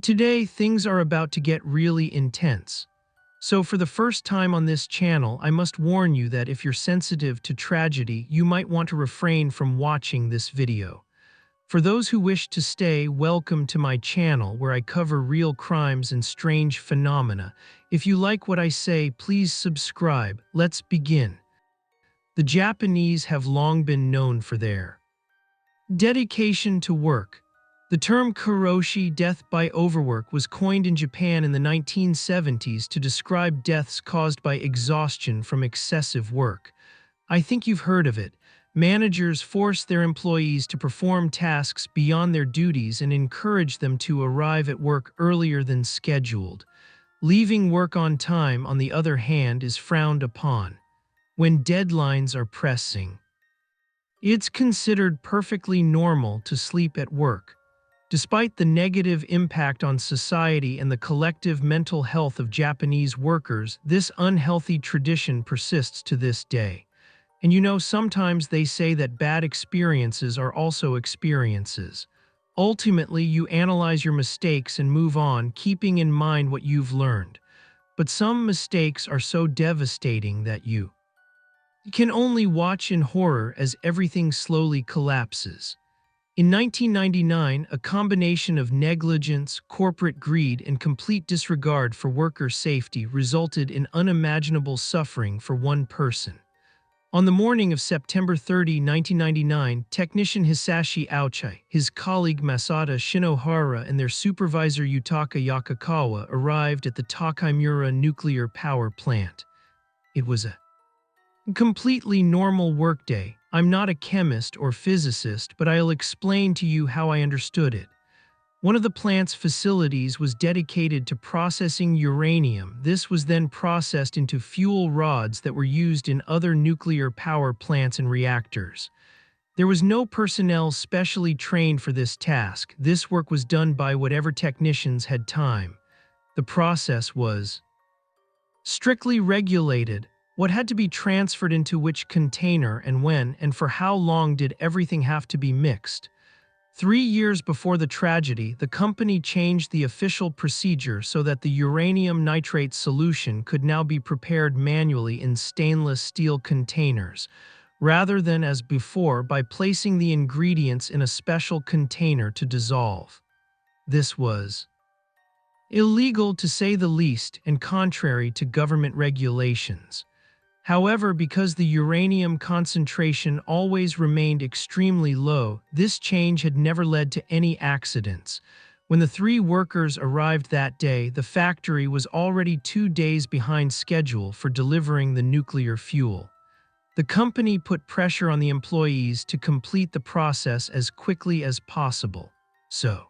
Today, things are about to get really intense. So for the first time on this channel, I must warn you that if you're sensitive to tragedy, you might want to refrain from watching this video. For those who wish to stay, welcome to my channel where I cover real crimes and strange phenomena. If you like what I say, please subscribe. Let's begin. The Japanese have long been known for their dedication to work. The term karoshi, death by overwork, was coined in Japan in the 1970s to describe deaths caused by exhaustion from excessive work. I think you've heard of it. Managers force their employees to perform tasks beyond their duties and encourage them to arrive at work earlier than scheduled. Leaving work on time, on the other hand, is frowned upon. When deadlines are pressing, it's considered perfectly normal to sleep at work. Despite the negative impact on society and the collective mental health of Japanese workers, this unhealthy tradition persists to this day. And sometimes they say that bad experiences are also experiences. Ultimately, you analyze your mistakes and move on, keeping in mind what you've learned. But some mistakes are so devastating that you can only watch in horror as everything slowly collapses. In 1999, a combination of negligence, corporate greed, and complete disregard for worker safety resulted in unimaginable suffering for one person. On the morning of September 30, 1999, technician Hisashi Ouchi, his colleague Masato Shinohara, and their supervisor Yutaka Yokokawa arrived at the Tokaimura nuclear power plant. It was a completely normal workday. I'm not a chemist or physicist, but I'll explain to you how I understood it. One of the plant's facilities was dedicated to processing uranium. This was then processed into fuel rods that were used in other nuclear power plants and reactors. There was no personnel specially trained for this task. This work was done by whatever technicians had time. The process was strictly regulated. What had to be transferred into which container and when and for how long did everything have to be mixed? 3 years before the tragedy, the company changed the official procedure so that the uranium nitrate solution could now be prepared manually in stainless steel containers, rather than as before by placing the ingredients in a special container to dissolve. This was illegal to say the least and contrary to government regulations. However, because the uranium concentration always remained extremely low, this change had never led to any accidents. When the 3 workers arrived that day, the factory was already 2 days behind schedule for delivering the nuclear fuel. The company put pressure on the employees to complete the process as quickly as possible. So,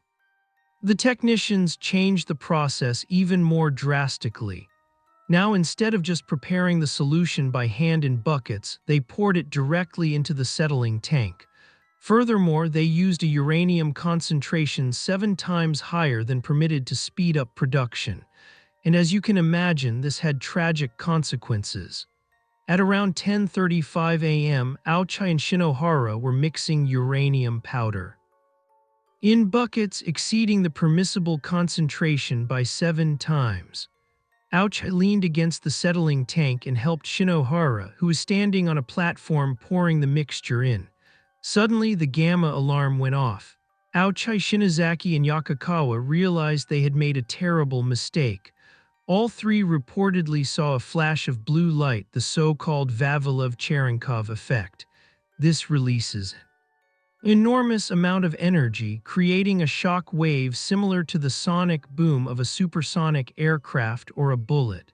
the technicians changed the process even more drastically. Now, instead of just preparing the solution by hand in buckets, they poured it directly into the settling tank. Furthermore, they used a uranium concentration 7 times higher than permitted to speed up production. And as you can imagine, this had tragic consequences. At around 10:35 a.m., Ouchi and Shinohara were mixing uranium powder in buckets exceeding the permissible concentration by 7 times. Ouchi leaned against the settling tank and helped Shinohara, who was standing on a platform pouring the mixture in. Suddenly, the gamma alarm went off. Ouchi, Shinozaki, and Yokokawa realized they had made a terrible mistake. All 3 reportedly saw a flash of blue light, the so-called Vavilov-Cherenkov effect. This releases enormous amount of energy, creating a shock wave similar to the sonic boom of a supersonic aircraft or a bullet.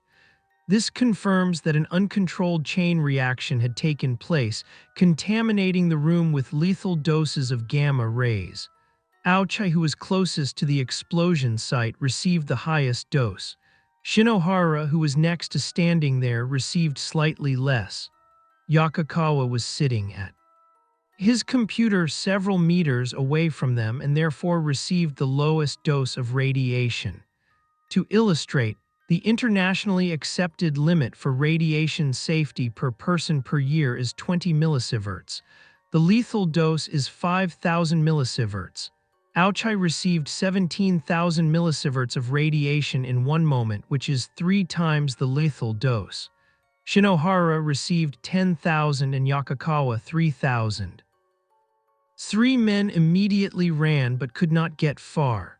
This confirms that an uncontrolled chain reaction had taken place, contaminating the room with lethal doses of gamma rays. Ouchi, who was closest to the explosion site, received the highest dose. Shinohara, who was next to standing there, received slightly less. Yokokawa was sitting at his computer several meters away from them and therefore received the lowest dose of radiation. To illustrate, the internationally accepted limit for radiation safety per person per year is 20 millisieverts. The lethal dose is 5,000 millisieverts. Ouchi received 17,000 millisieverts of radiation in one moment, which is 3 times the lethal dose. Shinohara received 10,000 and Yokokawa 3,000. 3 men immediately ran but could not get far.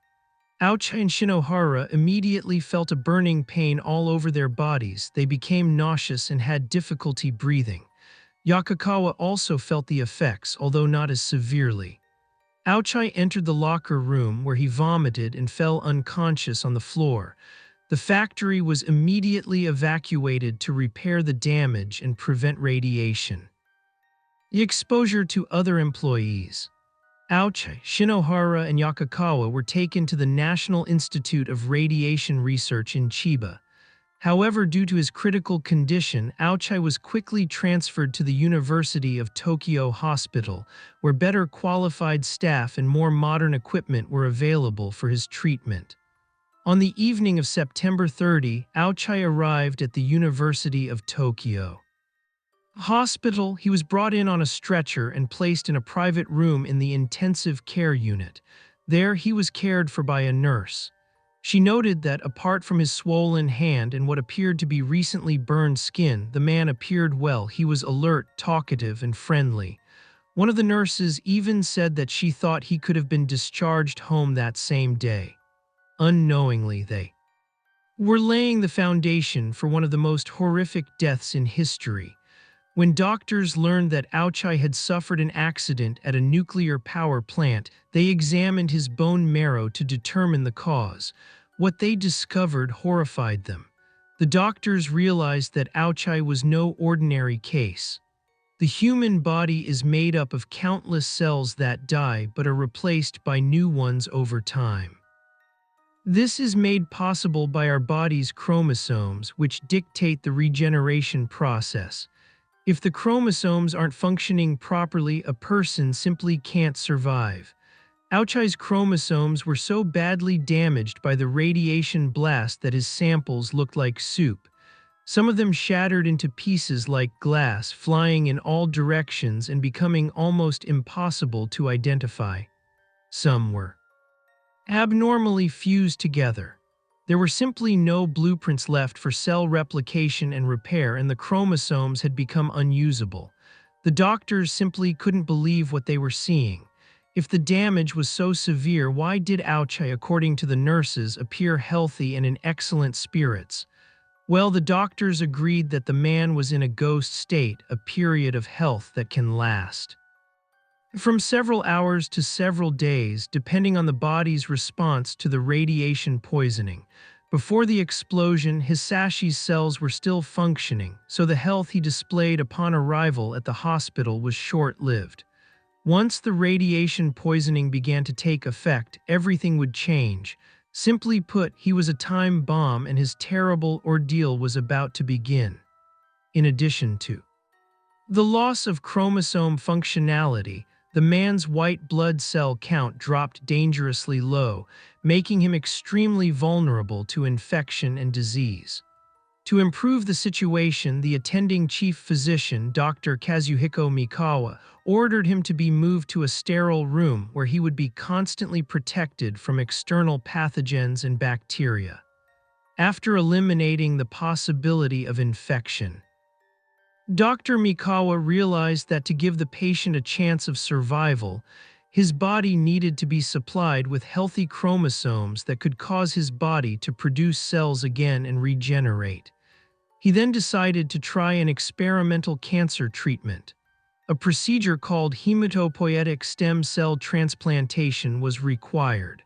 Ouchi and Shinohara immediately felt a burning pain all over their bodies. They became nauseous and had difficulty breathing. Yokokawa also felt the effects, although not as severely. Ouchi entered the locker room where he vomited and fell unconscious on the floor. The factory was immediately evacuated to repair the damage and prevent radiation. The exposure to other employees. Ouchi, Shinohara, and Yokokawa were taken to the National Institute of Radiation Research in Chiba. However, due to his critical condition, Ouchi was quickly transferred to the University of Tokyo Hospital, where better qualified staff and more modern equipment were available for his treatment. On the evening of September 30, Ouchi arrived at the University of Tokyo Hospital. He was brought in on a stretcher and placed in a private room in the intensive care unit. There, he was cared for by a nurse. She noted that, apart from his swollen hand and what appeared to be recently burned skin, the man appeared well. He was alert, talkative, and friendly. One of the nurses even said that she thought he could have been discharged home that same day. Unknowingly, they were laying the foundation for one of the most horrific deaths in history. When doctors learned that Ouchi had suffered an accident at a nuclear power plant, they examined his bone marrow to determine the cause. What they discovered horrified them. The doctors realized that Ouchi was no ordinary case. The human body is made up of countless cells that die but are replaced by new ones over time. This is made possible by our body's chromosomes, which dictate the regeneration process. If the chromosomes aren't functioning properly, a person simply can't survive. Ouchi's chromosomes were so badly damaged by the radiation blast that his samples looked like soup. Some of them shattered into pieces like glass, flying in all directions and becoming almost impossible to identify. Some were abnormally fused together. There were simply no blueprints left for cell replication and repair, and the chromosomes had become unusable. The doctors simply couldn't believe what they were seeing. If the damage was so severe, why did Ouchi, according to the nurses, appear healthy and in excellent spirits? Well, the doctors agreed that the man was in a ghost state, a period of health that can last from several hours to several days, depending on the body's response to the radiation poisoning. Before the explosion, Hisashi's cells were still functioning, so the health he displayed upon arrival at the hospital was short-lived. Once the radiation poisoning began to take effect, everything would change. Simply put, he was a time bomb and his terrible ordeal was about to begin. In addition to the loss of chromosome functionality, the man's white blood cell count dropped dangerously low, making him extremely vulnerable to infection and disease. To improve the situation, the attending chief physician, Dr. Kazuhiko Mikawa, ordered him to be moved to a sterile room where he would be constantly protected from external pathogens and bacteria. After eliminating the possibility of infection, Dr. Mikawa realized that to give the patient a chance of survival, his body needed to be supplied with healthy chromosomes that could cause his body to produce cells again and regenerate. He then decided to try an experimental cancer treatment. A procedure called hematopoietic stem cell transplantation was required.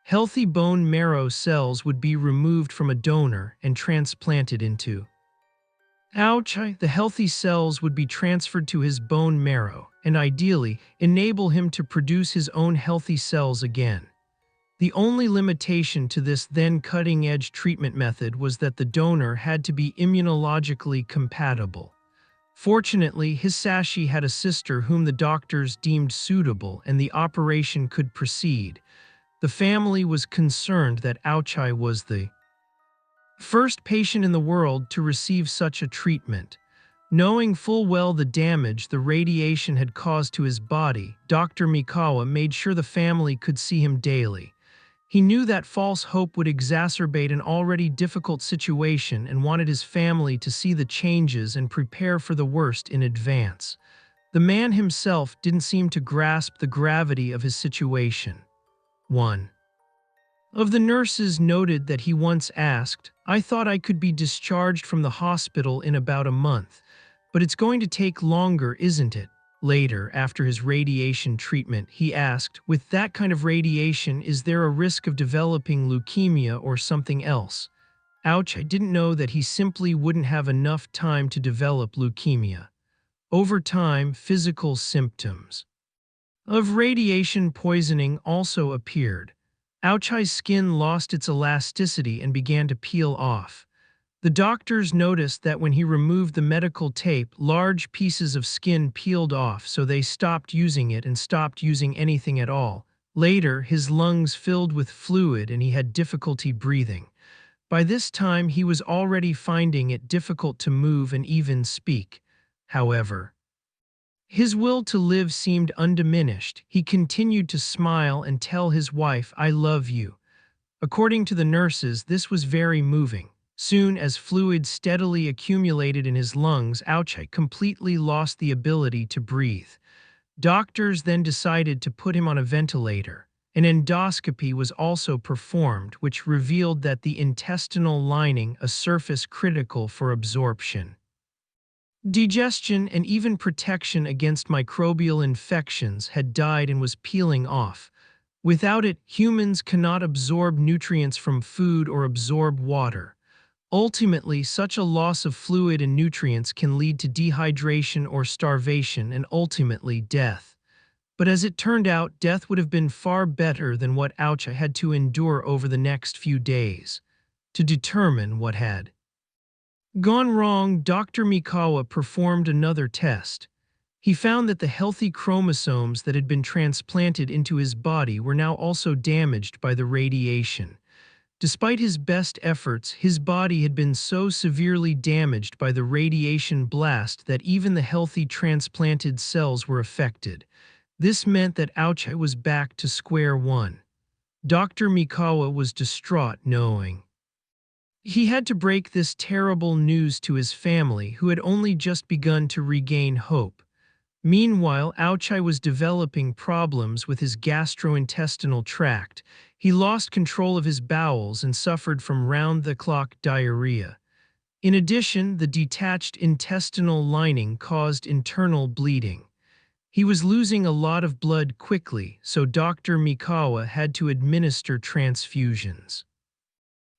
Healthy bone marrow cells would be removed from a donor and transplanted into Ouchi. The healthy cells would be transferred to his bone marrow and ideally enable him to produce his own healthy cells again. The only limitation to this then cutting-edge treatment method was that the donor had to be immunologically compatible. Fortunately, Hisashi had a sister whom the doctors deemed suitable and the operation could proceed. The family was concerned that Ouchi was the first patient in the world to receive such a treatment. Knowing full well the damage the radiation had caused to his body, Dr. Mikawa made sure the family could see him daily. He knew that false hope would exacerbate an already difficult situation and wanted his family to see the changes and prepare for the worst in advance. The man himself didn't seem to grasp the gravity of his situation. 1 of the nurses noted that he once asked, "I thought I could be discharged from the hospital in about a month, but it's going to take longer, isn't it?" Later, after his radiation treatment, he asked, "With that kind of radiation, is there a risk of developing leukemia or something else?" Ouch, I didn't know that he simply wouldn't have enough time to develop leukemia. Over time, physical symptoms of radiation poisoning also appeared. Ouchi's skin lost its elasticity and began to peel off. The doctors noticed that when he removed the medical tape, large pieces of skin peeled off, so they stopped using it and stopped using anything at all. Later, his lungs filled with fluid and he had difficulty breathing. By this time, he was already finding it difficult to move and even speak. However, his will to live seemed undiminished. He continued to smile and tell his wife, "I love you." According to the nurses, this was very moving. Soon, as fluid steadily accumulated in his lungs, Ouchi completely lost the ability to breathe. Doctors then decided to put him on a ventilator. An endoscopy was also performed, which revealed that the intestinal lining, a surface critical for absorption, digestion, and even protection against microbial infections, had died and was peeling off. Without it, humans cannot absorb nutrients from food or absorb water. Ultimately, such a loss of fluid and nutrients can lead to dehydration or starvation and ultimately death. But as it turned out, death would have been far better than what Oucha had to endure over the next few days. To determine what had gone wrong, Dr. Mikawa performed another test. He found that the healthy chromosomes that had been transplanted into his body were now also damaged by the radiation. Despite his best efforts, his body had been so severely damaged by the radiation blast that even the healthy transplanted cells were affected. This meant that Ouchi was back to square one. Dr. Mikawa was distraught knowing he had to break this terrible news to his family, who had only just begun to regain hope. Meanwhile, Ouchi was developing problems with his gastrointestinal tract. He lost control of his bowels and suffered from round-the-clock diarrhea. In addition, the detached intestinal lining caused internal bleeding. He was losing a lot of blood quickly, so Dr. Mikawa had to administer transfusions.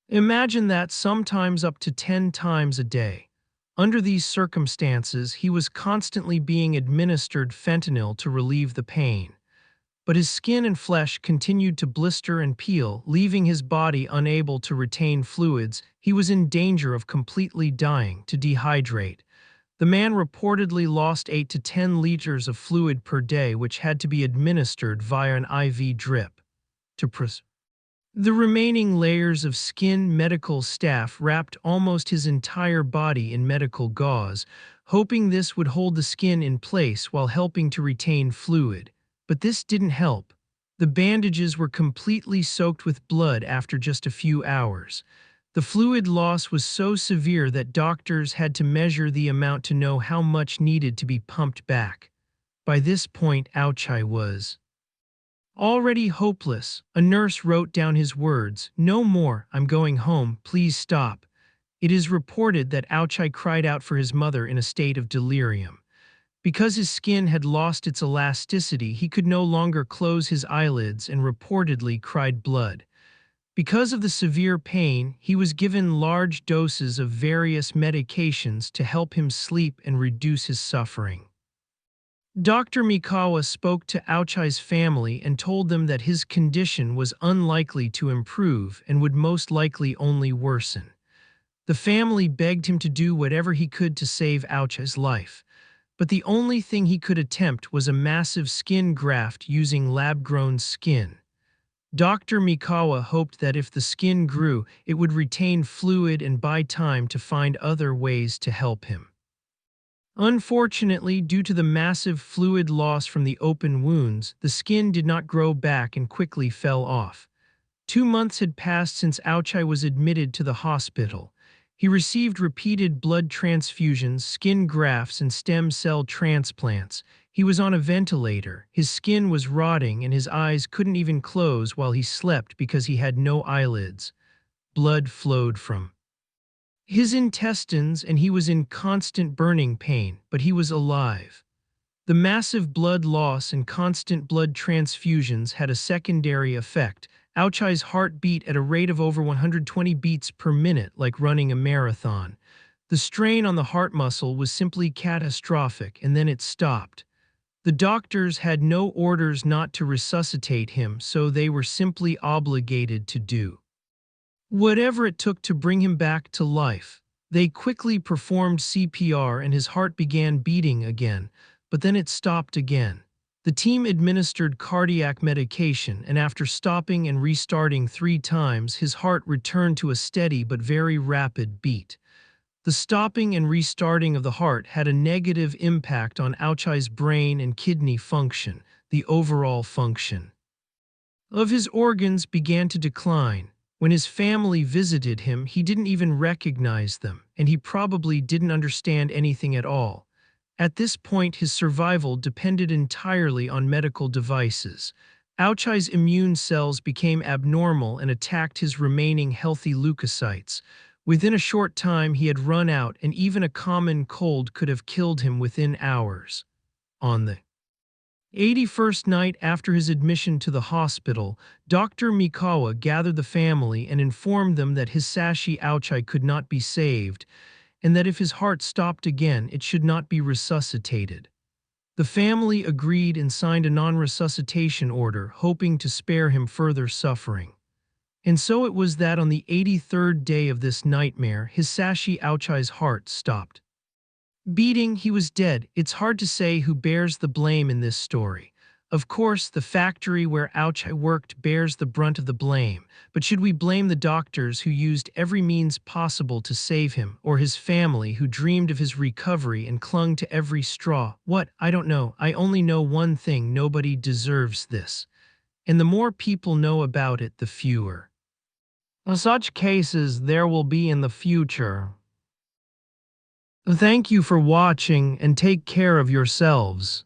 Imagine that, sometimes up to 10 times a day. Under these circumstances, he was constantly being administered fentanyl to relieve the pain. But his skin and flesh continued to blister and peel, leaving his body unable to retain fluids. He was in danger of completely dying to dehydrate. The man reportedly lost 8 to 10 liters of fluid per day, which had to be administered via an IV drip. The remaining layers of skin, medical staff wrapped almost his entire body in medical gauze, hoping this would hold the skin in place while helping to retain fluid. But this didn't help. The bandages were completely soaked with blood after just a few hours. The fluid loss was so severe that doctors had to measure the amount to know how much needed to be pumped back. By this point, Ouchi was already hopeless. A nurse wrote down his words, "No more, I'm going home, please stop." It is reported that Ouchi cried out for his mother in a state of delirium. Because his skin had lost its elasticity, he could no longer close his eyelids and reportedly cried blood. Because of the severe pain, he was given large doses of various medications to help him sleep and reduce his suffering. Dr. Mikawa spoke to Ouchi's family and told them that his condition was unlikely to improve and would most likely only worsen. The family begged him to do whatever he could to save Ouchi's life, but the only thing he could attempt was a massive skin graft using lab-grown skin. Dr. Mikawa hoped that if the skin grew, it would retain fluid and buy time to find other ways to help him. Unfortunately, due to the massive fluid loss from the open wounds, the skin did not grow back and quickly fell off. 2 months had passed since Ouchi was admitted to the hospital. He received repeated blood transfusions, skin grafts, and stem cell transplants. He was on a ventilator, his skin was rotting, and his eyes couldn't even close while he slept because he had no eyelids. Blood flowed from his intestines, and he was in constant burning pain, but he was alive. The massive blood loss and constant blood transfusions had a secondary effect. Ouchi's heart beat at a rate of over 120 beats per minute, like running a marathon. The strain on the heart muscle was simply catastrophic, and then it stopped. The doctors had no orders not to resuscitate him, so they were simply obligated to do whatever it took to bring him back to life. They quickly performed CPR and his heart began beating again, but then it stopped again. The team administered cardiac medication, and after stopping and restarting 3 times, his heart returned to a steady but very rapid beat. The stopping and restarting of the heart had a negative impact on Ouchi's brain and kidney function. The overall function of his organs began to decline. When his family visited him, he didn't even recognize them, and he probably didn't understand anything at all. At this point, his survival depended entirely on medical devices. Ouchi's immune cells became abnormal and attacked his remaining healthy leukocytes. Within a short time, he had run out, and even a common cold could have killed him within hours. On the 81st night after his admission to the hospital, Dr. Mikawa gathered the family and informed them that Hisashi Ouchi could not be saved, and that if his heart stopped again, it should not be resuscitated. The family agreed and signed a non-resuscitation order, hoping to spare him further suffering. And so it was that on the 83rd day of this nightmare, Hisashi Ouchi's heart stopped beating. He was dead. It's hard to say who bears the blame in this story. Of course, the factory where Ouchi worked bears the brunt of the blame, but should we blame the doctors who used every means possible to save him, or his family who dreamed of his recovery and clung to every straw? What? I don't know. I only know one thing: nobody deserves this. And the more people know about it, the fewer such cases there will be in the future. Thank you for watching, and take care of yourselves.